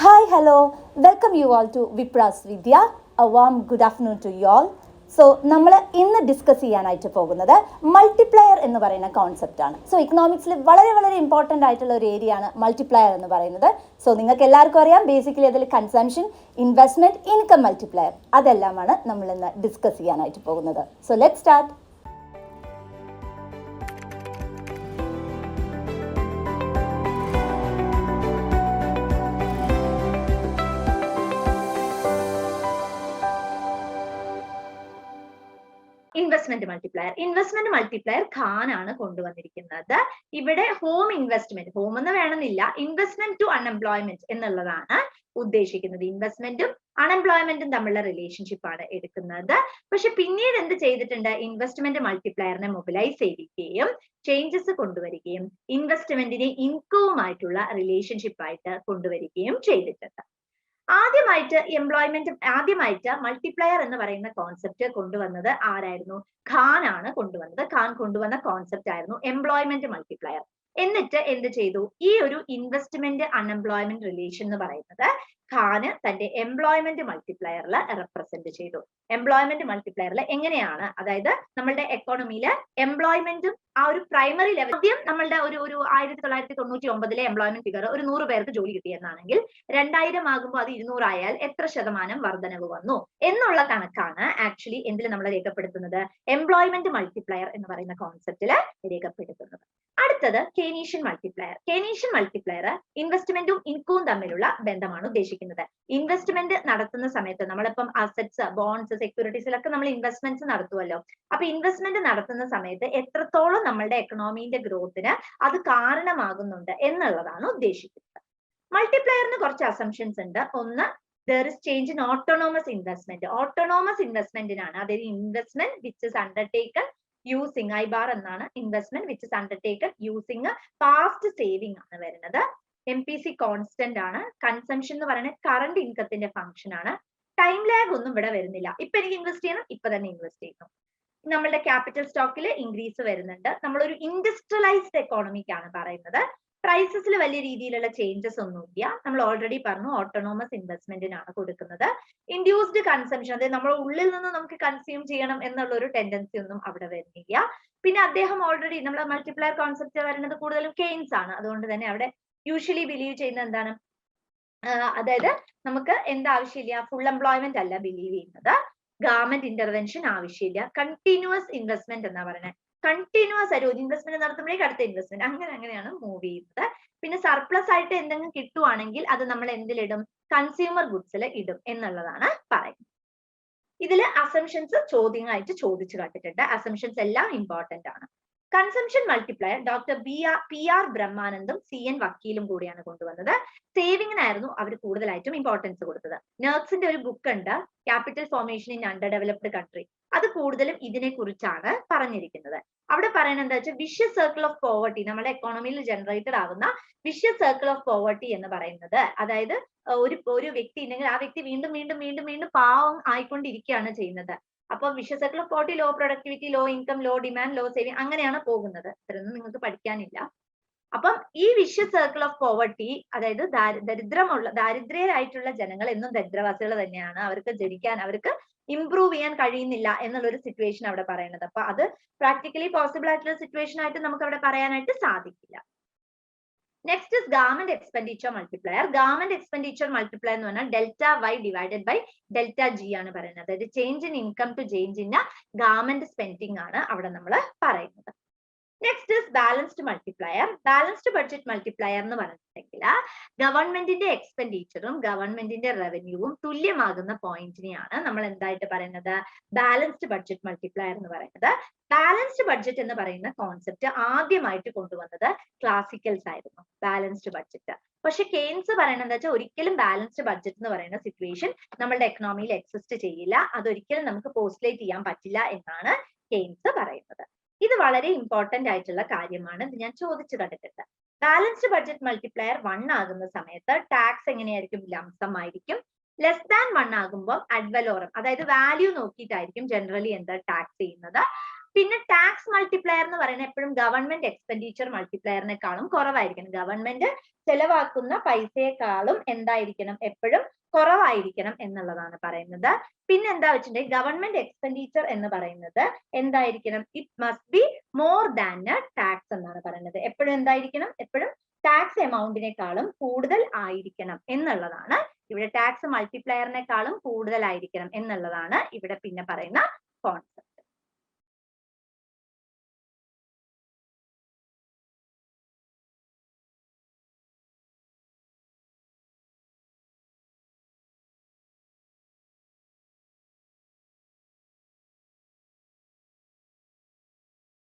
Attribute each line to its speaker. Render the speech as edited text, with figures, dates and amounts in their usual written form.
Speaker 1: Hi, hello. Welcome you all to Vipras Vidya. A warm good afternoon to you all. So നമ്മൾ ഇന്ന് discuss ചെയ്യാനായിട്ട് പോകുന്നത് multiplier എന്ന് പറയുന്ന കോൺസെപ്റ്റ് ആണ്. സോ ഇക്കണോമിക്സിൽ വളരെ വളരെ ഇമ്പോർട്ടൻ്റ് ആയിട്ടുള്ള ഒരു ഏരിയ ആണ് മൾട്ടിപ്ലയർ എന്ന് പറയുന്നത്. സോ നിങ്ങൾക്ക് എല്ലാവർക്കും അറിയാം, ബേസിക്കലി അതിൽ കൺസംഷൻ, ഇൻവെസ്റ്റ്മെന്റ്, ഇൻകം മൾട്ടിപ്ലയർ അതെല്ലാമാണ് നമ്മൾ ഇന്ന് ഡിസ്കസ് ചെയ്യാനായിട്ട് പോകുന്നത്. So let start.
Speaker 2: Investment multiplier Khan ആണ് കൊണ്ടുവന്നിരിക്കുന്നത്. ഇവിടെ ഹോം ഇൻവെസ്റ്റ്മെന്റ്, ഹോം എന്ന് വേണമെന്നില്ല, ഇൻവെസ്റ്റ്മെന്റ് ടു അൺഎംപ്ലോയ്മെന്റ് എന്നുള്ളതാണ് ഉദ്ദേശിക്കുന്നത്. ഇൻവെസ്റ്റ്മെന്റും അൺഎംപ്ലോയ്മെന്റും തമ്മിലുള്ള റിലേഷൻഷിപ്പ് ആണ് എടുക്കുന്നത്. പക്ഷെ പിന്നീട് എന്ത് ചെയ്തിട്ടുണ്ട്, ഇൻവെസ്റ്റ്മെന്റ് മൾട്ടിപ്ലയറിനെ മൊബിലൈസ് ചെയ്യിക്കുകയും ചേഞ്ചസ് കൊണ്ടുവരികയും ഇൻവെസ്റ്റ്മെന്റിനെ ഇൻകവുമായിട്ടുള്ള റിലേഷൻഷിപ്പ് ആയിട്ട് കൊണ്ടുവരികയും ചെയ്തിട്ടുണ്ട്. ആദ്യമായിട്ട് മൾട്ടിപ്ലയർ എന്ന് പറയുന്ന കോൺസെപ്റ്റ് കൊണ്ടുവന്നത് ആരായിരുന്നു? ഖാൻ ആണ് കൊണ്ടുവന്നത്. ഖാൻ കൊണ്ടുവന്ന കോൺസെപ്റ്റ് ആയിരുന്നു എംപ്ലോയ്മെന്റ് മൾട്ടിപ്ലയർ. എന്നിട്ട് എന്ത് ചെയ്തു, ഈ ഒരു ഇൻവെസ്റ്റ്മെന്റ് അൺഎംപ്ലോയ്മെന്റ് റിലേഷൻ എന്ന് പറയുന്നത് ഖാന് തന്റെ എംപ്ലോയ്മെന്റ് മൾട്ടിപ്ലയറിൽ റെപ്രസെന്റ് ചെയ്തു. എംപ്ലോയ്മെന്റ് മൾട്ടിപ്ലയറിൽ എങ്ങനെയാണ്, അതായത് നമ്മളുടെ എക്കോണമിയില് എംപ്ലോയ്മെന്റും ആ ഒരു പ്രൈമറി ലെവൽ, ആദ്യം നമ്മളുടെ ഒരു 1999 എംപ്ലോയ്മെന്റ് ഫിഗർ ഒരു 100 പേർക്ക് ജോലി കിട്ടിയെന്നാണെങ്കിൽ 2000 ആകുമ്പോൾ അത് 200 ആയാൽ എത്ര ശതമാനം വർധനവ് വന്നു എന്നുള്ള കണക്കാണ് ആക്ച്വലി എന്തിൽ നമ്മൾ രേഖപ്പെടുത്തുന്നത്, എംപ്ലോയ്മെന്റ് മൾട്ടിപ്ലയർ എന്ന് പറയുന്ന കോൺസെപ്റ്റിൽ രേഖപ്പെടുത്തുന്നത്. അടുത്തത് കെയ്നീഷ്യൻ മൾട്ടിപ്ലയർ. കെയ്നീഷ്യൻ മൾട്ടിപ്ലയർ ഇൻവെസ്റ്റ്മെന്റും ഇൻകവും തമ്മിലുള്ള ബന്ധമാണ് ഉദ്ദേശിക്കുന്നത്. ഇൻവെസ്റ്റ്മെന്റ് നടത്തുന്ന സമയത്ത് നമ്മളിപ്പം അസറ്റ്സ്, ബോൺസ്, സെക്യൂരിറ്റീസിലൊക്കെ നമ്മൾ ഇൻവെസ്റ്റ്മെന്റ്സ് നടത്തുമല്ലോ. അപ്പൊ ഇൻവെസ്റ്റ്മെന്റ് നടത്തുന്ന സമയത്ത് എത്രത്തോളം നമ്മളുടെ എക്കണോമിന്റെ ഗ്രോത്തിന് അത് കാരണമാകുന്നുണ്ട് എന്നുള്ളതാണ് ഉദ്ദേശിക്കുന്നത്. മൾട്ടിപ്ലയറിന് കുറച്ച് അസംഷൻസ് ഉണ്ട്. ഒന്ന്, there is change in autonomous investment. Autonomous ഇൻവെസ്റ്റ്മെന്റിനാണ്, അതായത് investment which is undertaken using, I bar എന്നാണ്, investment which is undertaken using past saving ആണ് വരുന്നത്. MPC കോൺസ്റ്റന്റ് ആണ്. കൺസംഷൻ എന്ന് പറയുന്നത് കറണ്ട് ഇൻകത്തിന്റെ ഫംഗ്ഷൻ ആണ്. ടൈം ലാഗ് ഒന്നും ഇവിടെ വരുന്നില്ല. ഇപ്പൊ എനിക്ക് ഇൻവെസ്റ്റ് ചെയ്യണം, ഇപ്പൊ തന്നെ ഇൻവെസ്റ്റ് ചെയ്യുന്നു. നമ്മളുടെ ക്യാപിറ്റൽ സ്റ്റോക്കിൽ ഇൻക്രീസ് വരുന്നുണ്ട്. നമ്മളൊരു ഇൻഡസ്ട്രിയലൈസ്ഡ് എക്കോണമിക്കാണ് പറയുന്നത്. പ്രൈസസിൽ വലിയ രീതിയിലുള്ള ചേഞ്ചസ് ഒന്നുമില്ല. നമ്മൾ ഓൾറെഡി പറഞ്ഞു ഓട്ടോണോമസ് ഇൻവെസ്റ്റ്മെന്റിനാണ് കൊടുക്കുന്നത്. ഇൻഡ്യൂസ്ഡ് കൺസംഷൻ, അതായത് നമ്മൾ ഉള്ളിൽ നിന്ന് നമുക്ക് കൺസ്യൂം ചെയ്യണം എന്നുള്ള ഒരു ടെൻഡൻസി ഒന്നും അവിടെ വരുന്നില്ല. പിന്നെ അദ്ദേഹം ഓൾറെഡി നമ്മുടെ മൾട്ടിപ്ലയർ കോൺസെപ്റ്റ് വരുന്നത് കൂടുതലും കെയ്ൻസ് ആണ്. അതുകൊണ്ട് തന്നെ അവിടെ യൂഷ്വലി ബിലീവ് ചെയ്യുന്ന എന്താണ്, അതായത് നമുക്ക് എന്താവശ്യമില്ല, ഫുൾ എംപ്ലോയ്മെന്റ് അല്ല ബിലീവ് ചെയ്യുന്നത്, ഗവൺമെന്റ് ഇന്റർവെൻഷൻ ആവശ്യമില്ല, കണ്ടിന്യൂസ് ഇൻവെസ്റ്റ്മെന്റ് എന്നാ പറയുന്നത്. കണ്ടിന്യൂസ് ആയിട്ട് ഒരു ഇൻവെസ്റ്റ്മെന്റ് നടത്തുമ്പോഴേക്ക് അടുത്ത ഇൻവെസ്റ്റ്മെന്റ്, അങ്ങനെയാണ് മൂവ് ചെയ്യുന്നത്. പിന്നെ സർപ്ലസ് ആയിട്ട് എന്തെങ്കിലും കിട്ടുവാണെങ്കിൽ അത് നമ്മൾ എന്തിലിടും, കൺസ്യൂമർ ഗുഡ്സിൽ ഇടും എന്നുള്ളതാണ് പറയുന്നത്. ഇതിൽ അസംഷൻസ് ചോദ്യങ്ങളായിട്ട് ചോദിച്ചു കണ്ടിട്ടുണ്ട്. അസംഷൻസ് എല്ലാം ഇമ്പോർട്ടന്റ് ആണ്. Consumption multiplier doctor PR ബ്രഹ്മാനന്ദും CN വക്കീലും കൂടിയാണ് കൊണ്ടുവന്നത്. സേവിങ്ങിനായിരുന്നു അവർ കൂടുതലായിട്ടും ഇമ്പോർട്ടൻസ് കൊടുത്തത്. നെർക്സിന്റെ ഒരു ബുക്ക് ഉണ്ട്, capital formation in under developed country. അത് കൂടുതലും ഇതിനെ കുറിച്ചാണ് പറഞ്ഞിരിക്കുന്നത്. അവിടെ പറയുന്നത് എന്താ വെച്ചാൽ വിഷ്യസ് സർക്കിൾ ഓഫ് പോവർട്ടി, നമ്മുടെ എക്കോണമിയിൽ ജനറേറ്റഡ് ആവുന്ന വിഷ്യസ് സർക്കിൾ ഓഫ് പോവർട്ടി എന്ന് പറയുന്നത്, അതായത് ഒരു വ്യക്തി ഉണ്ടെങ്കിൽ ആ വ്യക്തി വീണ്ടും വീണ്ടും വീണ്ടും വീണ്ടും പാവം ആയിക്കൊണ്ടിരിക്കുകയാണ് ചെയ്യുന്നത്. അപ്പൊ vicious circle of poverty, low productivity, low income, low demand, low saving, അങ്ങനെയാണ് പോകുന്നത്. ഇത്രയൊന്നും നിങ്ങൾക്ക് പഠിക്കാനില്ല. അപ്പം ഈ വിഷ്യസ് സർക്കിൾ ഓഫ് പോവർട്ടി, അതായത് ദാരിദ്ര്യരായിട്ടുള്ള ജനങ്ങൾ എന്നും ദരിദ്രവാസികൾ തന്നെയാണ്. അവർക്ക് ജനിക്കാൻ, അവർക്ക് ഇംപ്രൂവ് ചെയ്യാൻ കഴിയുന്നില്ല എന്നുള്ള ഒരു സിറ്റുവേഷൻ അവിടെ പറയുന്നത്. അപ്പൊ അത് പ്രാക്ടിക്കലി പോസിബിൾ ആയിട്ടുള്ള സിറ്റുവേഷൻ ആയിട്ട് നമുക്ക് അവിടെ പറയാനായിട്ട് സാധിക്കില്ല. Next is government expenditure multiplier. Government expenditure multiplier എന്ന് പറഞ്ഞാൽ delta y divided by delta G ആണ് പറയുന്നത്. അതായത് change in income to change in government spending ആണ് അവിടെ നമ്മൾ പറയുന്നത്. Next is balanced multiplier. Balanced budget multiplier എന്ന് പറഞ്ഞിട്ടുണ്ടെങ്കിൽ ഗവൺമെന്റിന്റെ എക്സ്പെൻഡിച്ചറും ഗവൺമെന്റിന്റെ റവന്യൂവും തുല്യമാകുന്ന പോയിന്റിനെയാണ് നമ്മൾ എന്തായിട്ട് പറയുന്നത്, ബാലൻസ്ഡ് ബഡ്ജറ്റ് മൾട്ടിപ്ലയർ എന്ന് പറയുന്നത്. ബാലൻസ്ഡ് ബഡ്ജറ്റ് എന്ന് പറയുന്ന കോൺസെപ്റ്റ് ആദ്യമായിട്ട് കൊണ്ടുവന്നത് ക്ലാസിക്കൽസ് ആയിരുന്നു, ബാലൻസ്ഡ് ബഡ്ജറ്റ്. പക്ഷെ കെയ്ൻസ് പറയുന്നത് എന്താ വെച്ചാൽ ഒരിക്കലും ബാലൻസ്ഡ് ബഡ്ജറ്റ് എന്ന് പറയുന്ന സിറ്റുവേഷൻ നമ്മുടെ എക്കണോമിയിൽ എക്സിസ്റ്റ് ചെയ്യില്ല, അതൊരിക്കലും നമുക്ക് പോസ്റ്റുലേറ്റ് ചെയ്യാൻ പറ്റില്ല എന്നാണ് കെയ്ൻസ് പറയുന്നത്. ഇത് വളരെ ഇമ്പോർട്ടന്റ് ആയിട്ടുള്ള കാര്യമാണ്. ഇത് ഞാൻ ചോദിച്ചു കണ്ടിട്ടുണ്ട്. ബാലൻസ്ഡ് ബഡ്ജറ്റ് മൾട്ടിപ്ലയർ 1 ആകുന്ന സമയത്ത് ടാക്സ് എങ്ങനെയായിരിക്കും, ലംസം ആയിരിക്കും. ലെസ് ദാൻ 1 ആകുമ്പോൾ അഡ്വലോറം, അതായത് വാല്യൂ നോക്കിയിട്ടായിരിക്കും ജനറലി എന്താ ടാക്സ് ചെയ്യുന്നത്. പിന്നെ ടാക്സ് മൾട്ടിപ്ലയർ എന്ന് പറയുന്നത് എപ്പോഴും ഗവൺമെന്റ് എക്സ്പെൻഡിച്ചർ മൾട്ടിപ്ലയറിനെക്കാളും കുറവായിരിക്കണം. ഗവൺമെന്റ് ചെലവാക്കുന്ന പൈസയെക്കാളും എന്തായിരിക്കണം, എപ്പോഴും കുറവായിരിക്കണം എന്നുള്ളതാണ് പറയുന്നത്. പിന്നെ എന്താ വെച്ചിട്ടുണ്ടെങ്കിൽ ഗവൺമെന്റ് എക്സ്പെൻഡിച്ചർ എന്ന് പറയുന്നത് എന്തായിരിക്കണം, it must be more than tax എന്നാണ് പറയുന്നത്. എപ്പോഴും എന്തായിരിക്കണം, എപ്പോഴും ടാക്സ് എമൗണ്ടിനേക്കാളും കൂടുതൽ ആയിരിക്കണം എന്നുള്ളതാണ് ഇവിടെ. ടാക്സ് മൾട്ടിപ്ലയറിനേക്കാളും കൂടുതലായിരിക്കണം എന്നുള്ളതാണ് ഇവിടെ പിന്നെ പറയുന്ന കോൺസെപ്റ്റ്.